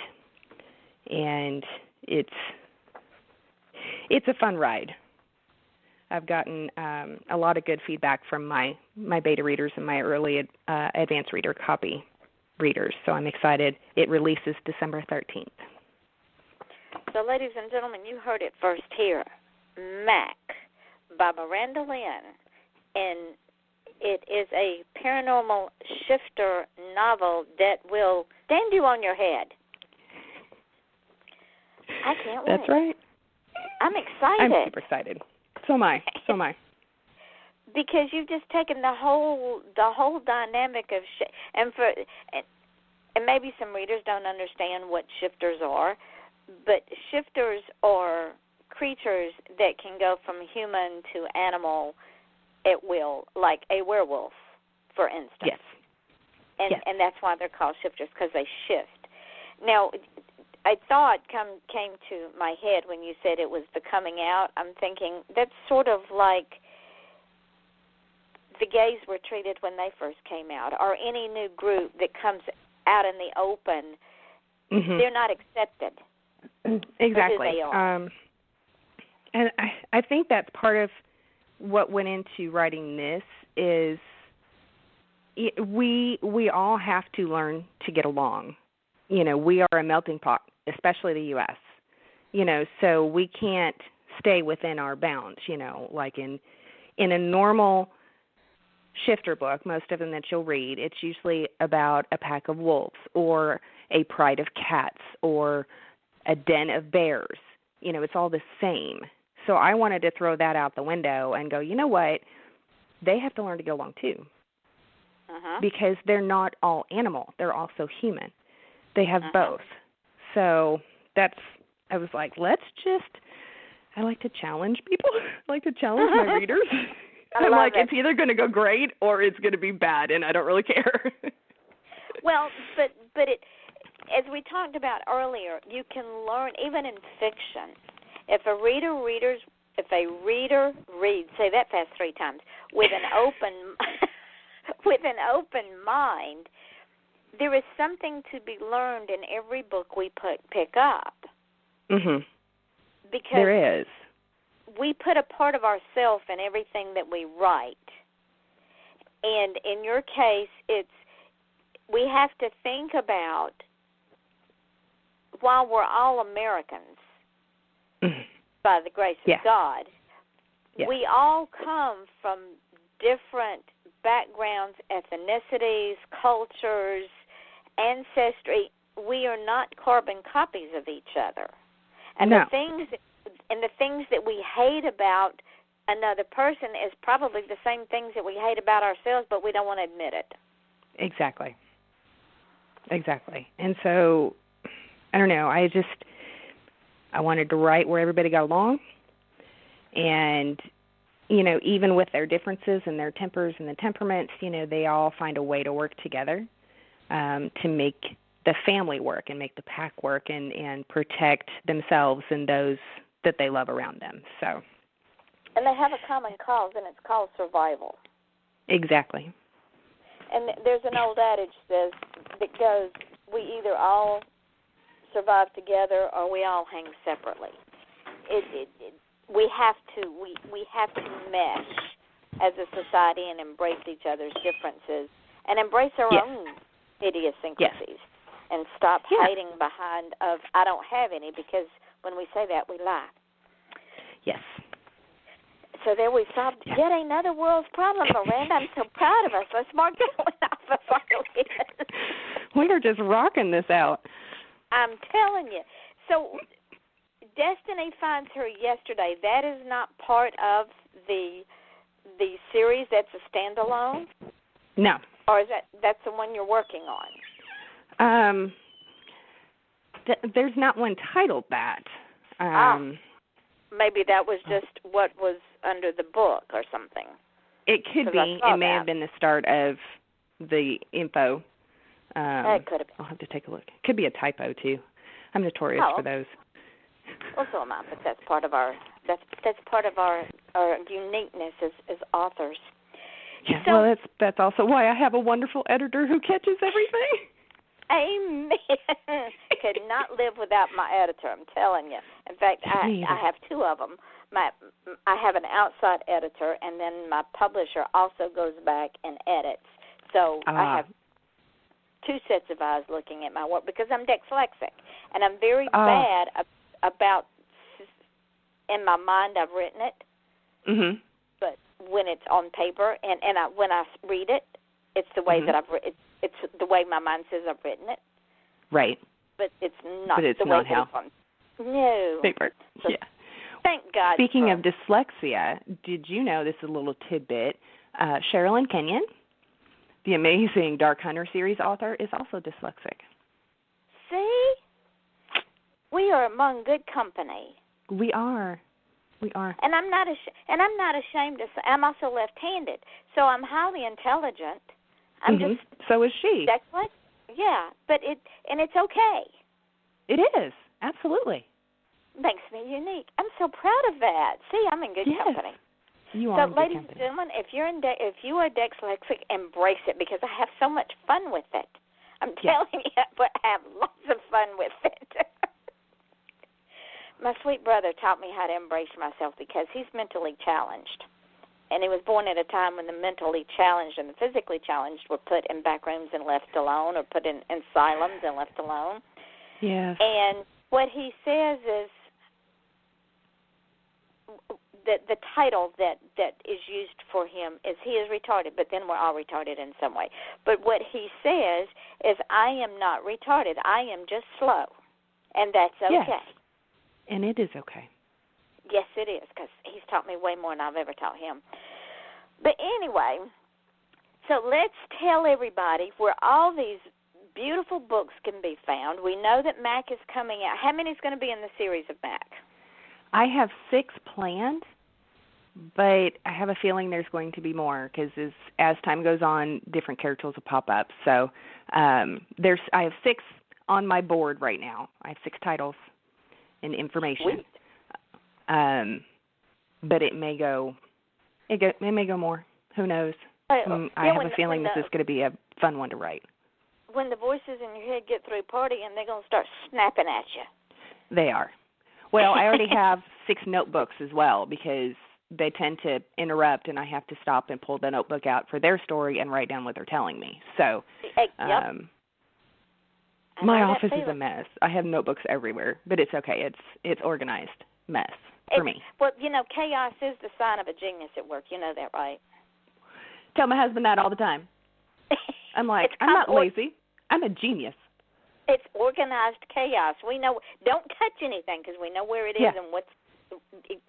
And it's a fun ride. I've gotten a lot of good feedback from my beta readers and my early advanced reader copy readers, so I'm excited. It releases December 13th. So, ladies and gentlemen, you heard it first here. Mac by Miranda Lynn, and it is a paranormal shifter novel that will stand you on your head. I can't wait. That's right. I'm excited. I'm super excited. So am I. Because you've just taken the whole dynamic of and maybe some readers don't understand what shifters are, but shifters are creatures that can go from human to animal at will, like a werewolf, for instance. Yes. And that's why they're called shifters, because they shift. Now, a thought came to my head when you said it was the coming out. I'm thinking that's sort of like the gays were treated when they first came out, or any new group that comes out in the open. Mm-hmm. They're not accepted. Exactly. For who they are. And I think that's part of what went into writing this is we all have to learn to get along. You know, we are a melting pot, especially the U.S., so we can't stay within our bounds, like in a normal shifter book, most of them that you'll read, it's usually about a pack of wolves or a pride of cats or a den of bears. It's all the same. So I wanted to throw that out the window and go, you know what? They have to learn to get along too. Uh-huh. Because they're not all animal. They're also human. They have both. So I was like, I like to challenge people. I like to challenge my readers. I'm like, it's either going to go great or it's going to be bad, and I don't really care. Well, but it, as we talked about earlier, you can learn, even in fiction, if a reader reads, say that fast 3 times, with an with an open mind, there is something to be learned in every book we pick up. Mhm. Because there is. We put a part of ourselves in everything that we write. And in your case, we have to think about, while we're all Americans, by the grace of God, we all come from different backgrounds, ethnicities, cultures, ancestry. We are not carbon copies of each other. And the things that we hate about another person is probably the same things that we hate about ourselves, but we don't want to admit it. Exactly. And so, I don't know, I wanted to write where everybody got along, and, even with their differences and their tempers and the temperaments, they all find a way to work together to make the family work and make the pack work and protect themselves and those that they love around them. So. And they have a common cause, and it's called survival. Exactly. And there's an old adage that goes, we either all survive together or we all hang separately. We have to mesh as a society and embrace each other's differences and embrace our own idiosyncrasies and stop hiding behind of I don't have any, because when we say that, we lie. Yes. So there we solved yet another world's problem, Miranda. I'm so proud of us. Let's mark that one off of our list. We are just rocking this out. I'm telling you. So Destiny Finds Her Yesterday, that is not part of the series. That's a standalone? No. Or is that's the one you're working on? There's not one titled that. Maybe that was just what was under the book or something. It could be. It may have been the start of the info. That could have been. I'll have to take a look. Could be a typo too. I'm notorious for those. Well, so am I, but that's part of our uniqueness as authors. Yeah, so, that's also why I have a wonderful editor who catches everything. Amen. Could not live without my editor, I'm telling you. In fact, I have two of them. I have an outside editor, and then my publisher also goes back and edits. So I have two sets of eyes looking at my work because I'm dyslexic, and I'm very bad about, in my mind I've written it, but when it's on paper and when I read it, it's the way that I've written it. It's the way my mind says I've written it. Right. But it's not the way not how. it's on. No. Paper. So thank God. Speaking of dyslexia, did you know, this is a little tidbit, Sherilyn Kenyon, the amazing Dark Hunter series author, is also dyslexic. See? We are among good company. We are. And I'm not ashamed to say I'm also left-handed. So I'm highly intelligent. I'm just so is she. Yeah, but it's okay. It is, absolutely. Makes me unique. I'm so proud of that. See, I'm in good company. You are. So, ladies and gentlemen, if you are dyslexic, embrace it because I have so much fun with it. I'm telling you, but I have lots of fun with it. My sweet brother taught me how to embrace myself because he's mentally challenged. And he was born at a time when the mentally challenged and the physically challenged were put in back rooms and left alone, or put in asylums and left alone. Yes. And what he says is that the title that is used for him is he is retarded, but then we're all retarded in some way. But what he says is, I am not retarded. I am just slow. And that's okay. Yes. And it is okay. Yes, it is, because he's taught me way more than I've ever taught him. But anyway, so let's tell everybody where all these beautiful books can be found. We know that Mac is coming out. How many is going to be in the series of Mac? I have 6 planned, but I have a feeling there's going to be more because as time goes on, different characters will pop up. So I have 6 on my board right now. I have 6 titles and information. Sweet. But it may go more. Who knows? I have a feeling this is going to be a fun one to write. When the voices in your head get through partying, they're going to start snapping at you. They are. Well, I already have 6 notebooks as well because they tend to interrupt, and I have to stop and pull the notebook out for their story and write down what they're telling me. So my office is a mess. I have notebooks everywhere, but it's okay. It's organized mess for me. Well, chaos is the sign of a genius at work. You know that, right? Tell my husband that all the time. I'm like, I'm not lazy. I'm a genius. It's organized chaos. We know. Don't touch anything because we know where it is and what's.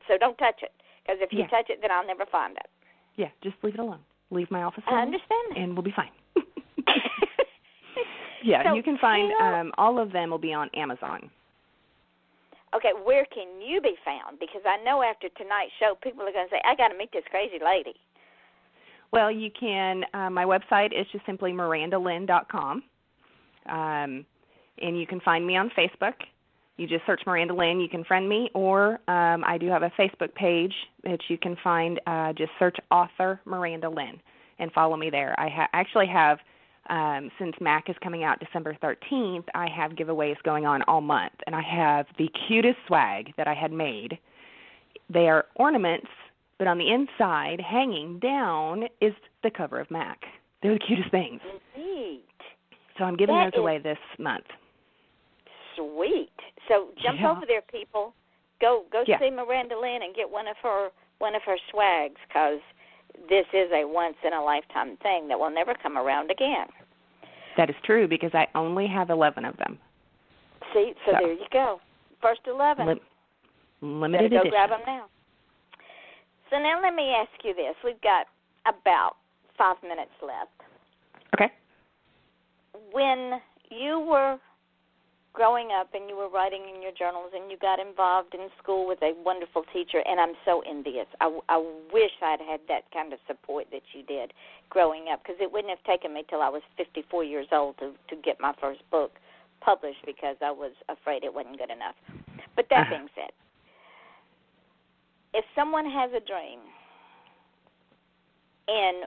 So don't touch it because if you touch it, then I'll never find it. Yeah, just leave it alone. Leave my office alone. I understand that. And we'll be fine. So you can find all of them will be on Amazon. Okay, where can you be found? Because I know after tonight's show, people are going to say, I got to meet this crazy lady. Well, you can, my website is just simply mirandalynn.com, and you can find me on Facebook. You just search Miranda Lynn, you can friend me, or I do have a Facebook page that you can find, just search author Miranda Lynn and follow me there. I actually have, since MAC is coming out December 13th, I have giveaways going on all month, and I have the cutest swag that I had made. They are ornaments, but on the inside, hanging down, is the cover of MAC. They're the cutest things. Neat. So I'm giving those away this month. Sweet. So jump over there, people. Go see Miranda Lynn and get one of her swags, because this is a once-in-a-lifetime thing that will never come around again. That is true, because I only have 11 of them. See, so there you go. First 11. Limited edition. Go grab them now. So now let me ask you this. We've got about 5 minutes left. Okay. When you were growing up and you were writing in your journals and you got involved in school with a wonderful teacher, and I'm so envious. I wish I'd had that kind of support that you did growing up, because it wouldn't have taken me till I was 54 years old to get my first book published, because I was afraid it wasn't good enough. But that being said, if someone has a dream and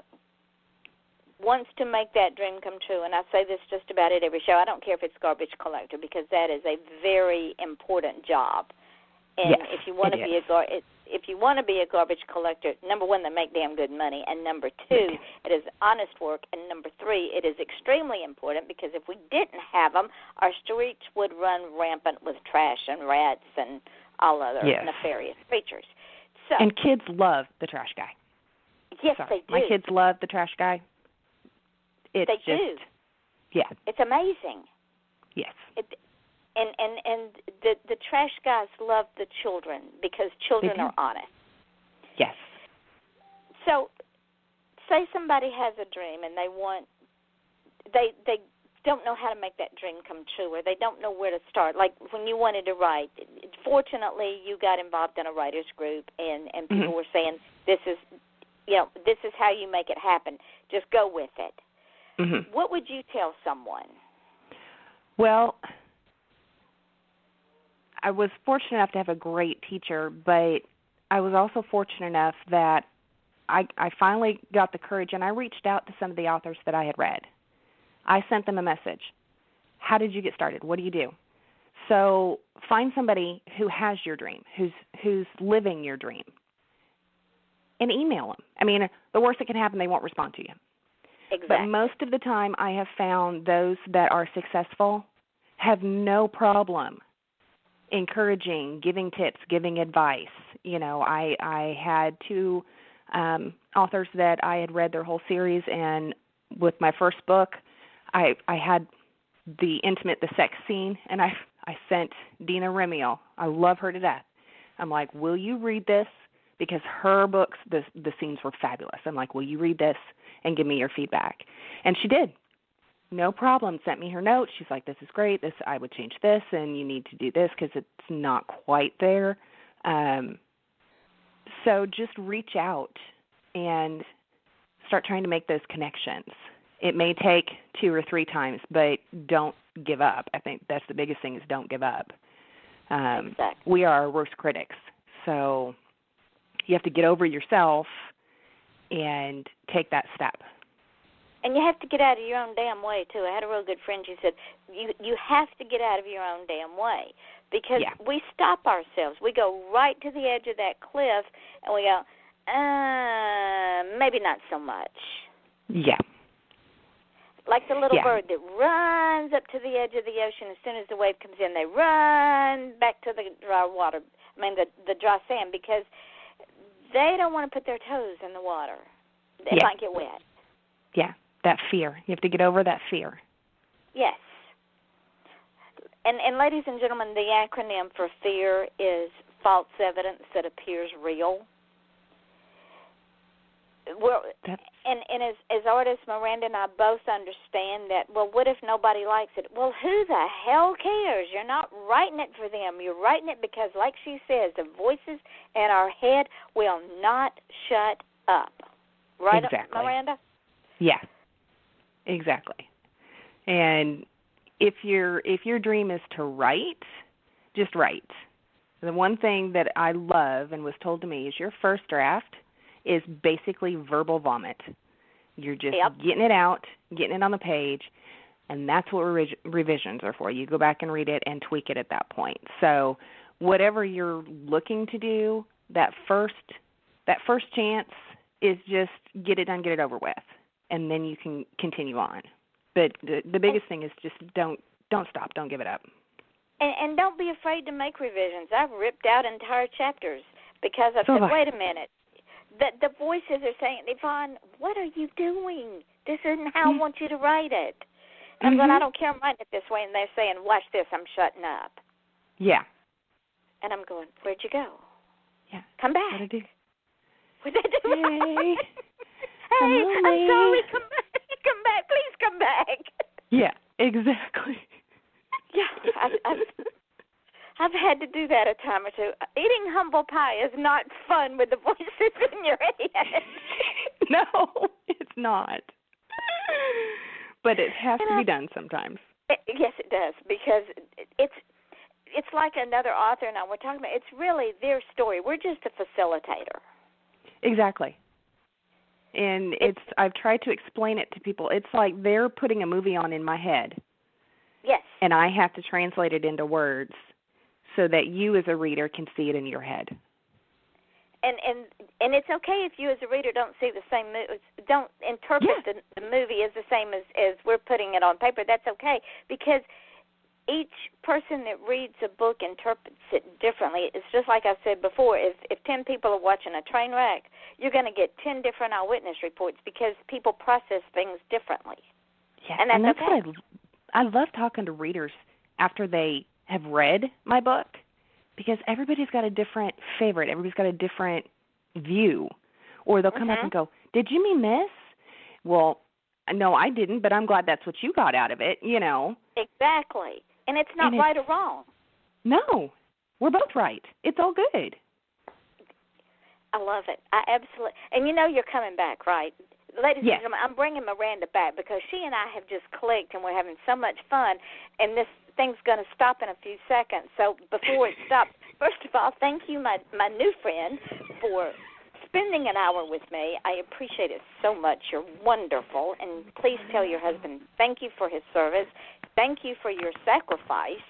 wants to make that dream come true, and I say this just about at every show, I don't care if it's garbage collector, because that is a very important job. And if you want to be a garbage collector, number one, they make damn good money, and number two, it is honest work, and number three, it is extremely important, because if we didn't have them, our streets would run rampant with trash and rats and all other nefarious creatures. So, and kids love the trash guy. Yes, they do. My kids love the trash guy. They do. Yeah. It's amazing. Yes. And the trash guys love the children, because children are honest. Yes. So, say somebody has a dream and they don't know how to make that dream come true, or they don't know where to start. Like when you wanted to write, fortunately you got involved in a writer's group, and people were saying, this is how you make it happen. Just go with it. Mm-hmm. What would you tell someone? Well, I was fortunate enough to have a great teacher, but I was also fortunate enough that I finally got the courage, and I reached out to some of the authors that I had read. I sent them a message. How did you get started? What do you do? So find somebody who has your dream, who's living your dream, and email them. I mean, the worst that can happen, they won't respond to you. Exactly. But most of the time I have found those that are successful have no problem encouraging, giving tips, giving advice. I had 2 authors that I had read their whole series, and with my first book, I had the sex scene, and I sent Dina Remiel. I love her to death. I'm like, will you read this? Because her books, the scenes were fabulous. I'm like, will you read this and give me your feedback? And she did. No problem. Sent me her notes. She's like, this is great. I would change this, and you need to do this because it's not quite there. So just reach out and start trying to make those connections. It may take 2 or 3 times, but don't give up. I think that's the biggest thing, is don't give up. Exactly. We are our worst critics. So you have to get over yourself and take that step. And you have to get out of your own damn way, too. I had a real good friend. She said, you have to get out of your own damn way because we stop ourselves. We go right to the edge of that cliff, and we go, maybe not so much. Yeah. Like the little bird that runs up to the edge of the ocean as soon as the wave comes in. They run back to the dry water, the dry sand, because they don't want to put their toes in the water. They might get wet. Yeah, that fear. You have to get over that fear. Yes. And ladies and gentlemen, the acronym for fear is false evidence that appears real. Well, and as artists, Miranda and I both understand that, well, what if nobody likes it? Well, who the hell cares? You're not writing it for them. You're writing it because, like she says, the voices in our head will not shut up. Right, exactly. Miranda? Yeah, exactly. And if your dream is to write, just write. The one thing that I love and was told to me is your first draft is basically verbal vomit. You're just getting it out, getting it on the page, and that's what revisions are for. You go back and read it and tweak it at that point. So whatever you're looking to do, that first chance is just get it done, get it over with, and then you can continue on. But the biggest thing is just don't stop, don't give it up. And don't be afraid to make revisions. I've ripped out entire chapters because I said, wait a minute. The voices are saying, Yvonne, what are you doing? This isn't how I want you to write it. And I'm going, I don't care, I'm writing it this way. And they're saying, watch this, I'm shutting up. Yeah. And I'm going, where'd you go? Yeah. Come back. What'd I do? What'd I do? Hey. I'm sorry, come back. Come back, please come back. Yeah, exactly. Yeah, I've had to do that a time or two. Eating humble pie is not fun with the voices in your head. No, it's not. But it has to be done sometimes. Yes, it does, because it's like another author and I were talking about. It's really their story. We're just a facilitator. Exactly. And I've tried to explain it to people. It's like they're putting a movie on in my head. Yes. And I have to translate it into words so that you as a reader can see it in your head. And it's okay if you as a reader don't see the same don't interpret the movie as the same as we're putting it on paper. That's okay, because each person that reads a book interprets it differently. It's just like I said before, if 10 people are watching a train wreck, you're going to get 10 different eyewitness reports because people process things differently. Yeah, and that's okay. What I love talking to readers after they have read my book, because everybody's got a different favorite. Everybody's got a different view. Or they'll come up and go, did you mean this? Well, no, I didn't, but I'm glad that's what you got out of it, you know. Exactly. And it's not right or wrong. No, we're both right. It's all good. I love it. I absolutely. And you know you're coming back, right? Ladies and gentlemen, I'm bringing Miranda back because she and I have just clicked and we're having so much fun, and this thing's going to stop in a few seconds. So before it stops, first of all, thank you, my new friend, for spending an hour with me. I appreciate it so much. You're wonderful. And please tell your husband thank you for his service. Thank you for your sacrifice.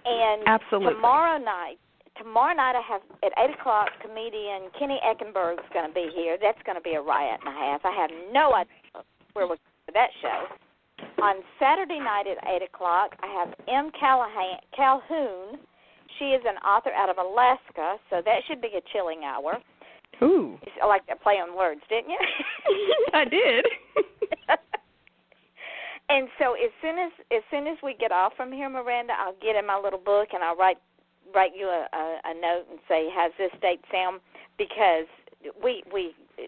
And absolutely. Tomorrow night I have, at 8 o'clock, comedian Kenny Eckenberg's going to be here. That's going to be a riot and a half. I have no idea where we're going for that show. On Saturday night at 8 o'clock, I have M. Calhoun. She is an author out of Alaska, so that should be a chilling hour. Ooh. I like that play on words, didn't you? I did. And so as soon as we get off from here, Miranda, I'll get in my little book and I'll write you a note and say, how's this date sound? Because we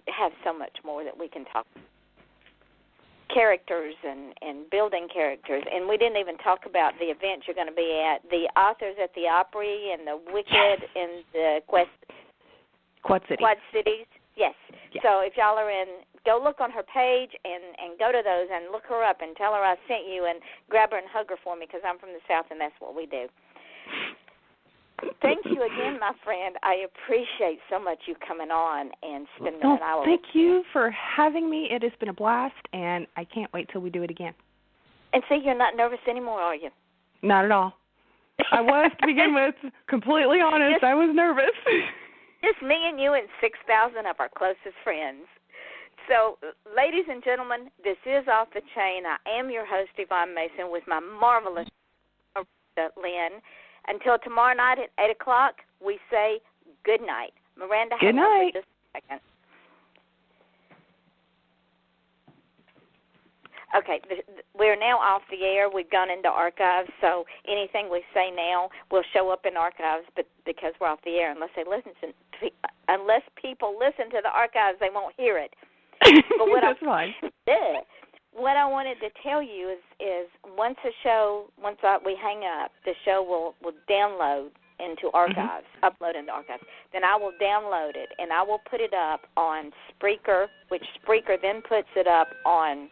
have so much more that we can talk. Characters and building characters. And we didn't even talk about the events you're going to be at. The authors at the Opry and the Wicked and the Quad Cities. Yes. So if y'all are in, go look on her page and go to those and look her up and tell her I sent you and grab her and hug her for me because I'm from the South and that's what we do. Thank you again, my friend. I appreciate so much you coming on and spending an hour. Thank you for having me. It has been a blast, and I can't wait till we do it again. And see, you're not nervous anymore, are you? Not at all. I was to begin with. Completely honest, I was nervous. Just me and you and 6,000 of our closest friends. So, ladies and gentlemen, this is Off the Chain. I am your host, Yvonne Mason, with my marvelous Miranda Lynn. Until tomorrow night at 8 o'clock, we say good night. Miranda, good hang on night. for just a second. Okay, we're now off the air. We've gone into archives, so anything we say now will show up in archives, but because we're off the air, unless people listen to the archives, they won't hear it. But what That's fine. What I wanted to tell you is once we hang up, the show will download into archives, upload into archives. Then I will download it, and I will put it up on Spreaker, which Spreaker then puts it up on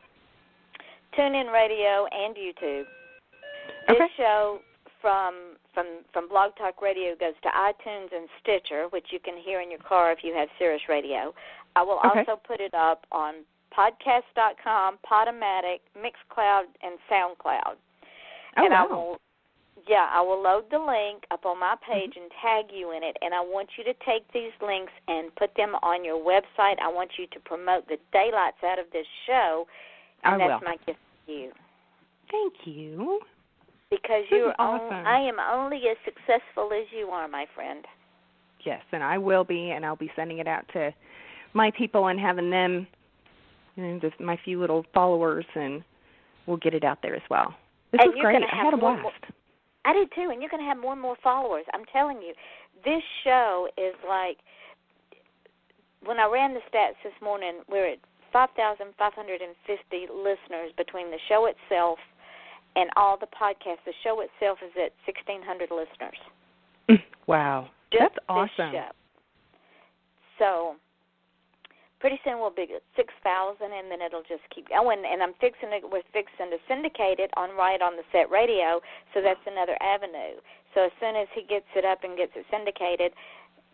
TuneIn Radio and YouTube. This show from Blog Talk Radio goes to iTunes and Stitcher, which you can hear in your car if you have Sirius Radio. I will also put it up on podcast.com, Podomatic, Mixcloud, and SoundCloud. And I will load the link up on my page and tag you in it, and I want you to take these links and put them on your website. I want you to promote the daylights out of this show, and that's my gift to you. Thank you. Because awesome. I am only as successful as you are, my friend. Yes, and I will be, and I'll be sending it out to my people and having them, just my few little followers, and we'll get it out there as well. This was great. I had a blast. I did too, and you're going to have more and more followers. I'm telling you, this show is like, when I ran the stats this morning, we're at 5,550 listeners between the show itself and all the podcasts. The show itself is at 1,600 listeners. Wow. Just that's awesome. This show. So pretty soon we'll be at 6,000, and then it'll just keep going. And we're fixing to syndicate it on Right on the Set Radio, so that's another avenue. So as soon as he gets it up and gets it syndicated,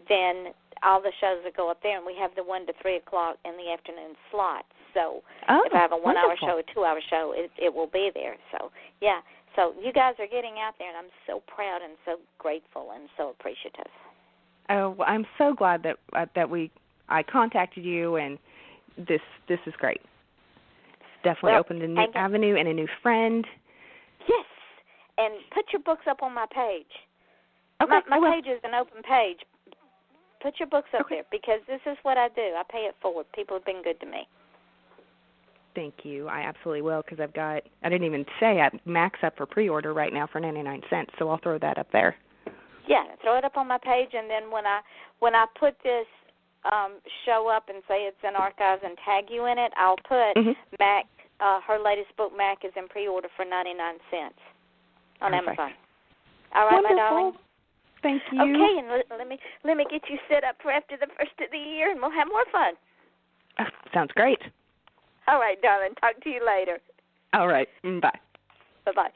then all the shows will go up there, and we have the 1 to 3 o'clock in the afternoon slot. So if I have a 1-hour show, a 2-hour show, it will be there. So, yeah. So you guys are getting out there, and I'm so proud and so grateful and so appreciative. Oh, well, I'm so glad that I contacted you, and this is great. Definitely opened a new avenue and a new friend. Yes, and put your books up on my page. Okay, my page is an open page. Put your books up there, because this is what I do. I pay it forward. People have been good to me. Thank you. I absolutely will, because I didn't even say I max up for pre-order right now for 99 cents, so I'll throw that up there. Yeah, throw it up on my page, and then when I put this show up and say it's in archives and tag you in it, I'll put Mac, her latest book, Mac, is in pre-order for 99 cents on Amazon. All right, wonderful. My darling. Thank you. Okay, and let me get you set up for after the first of the year, and we'll have more fun. Sounds great. All right, darling. Talk to you later. All right. Bye. Bye-bye.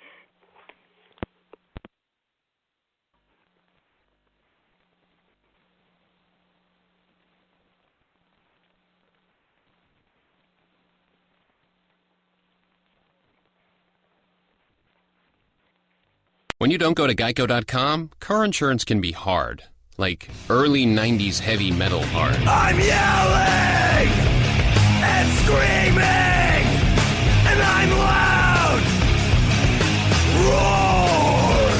When you don't go to Geico.com, car insurance can be hard. Like early 90s heavy metal hard. I'm yelling and screaming, and I'm loud. Roar!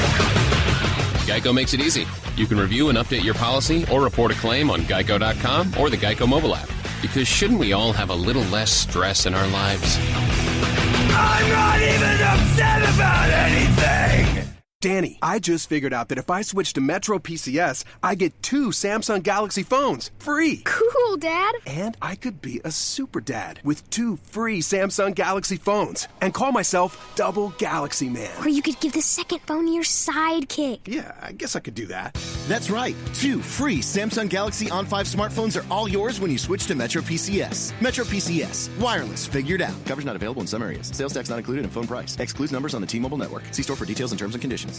Geico makes it easy. You can review and update your policy or report a claim on Geico.com or the Geico mobile app. Because shouldn't we all have a little less stress in our lives? I'm not even upset about anything! Danny, I just figured out that if I switch to Metro PCS, I get 2 Samsung Galaxy phones free. Cool, Dad. And I could be a super dad with 2 free Samsung Galaxy phones and call myself Double Galaxy Man. Or you could give the second phone to your sidekick. Yeah, I guess I could do that. That's right. 2 free Samsung Galaxy On 5 smartphones are all yours when you switch to Metro PCS. Metro PCS. Wireless figured out. Coverage not available in some areas. Sales tax not included in phone price. Excludes numbers on the T-Mobile network. See store for details and terms and conditions.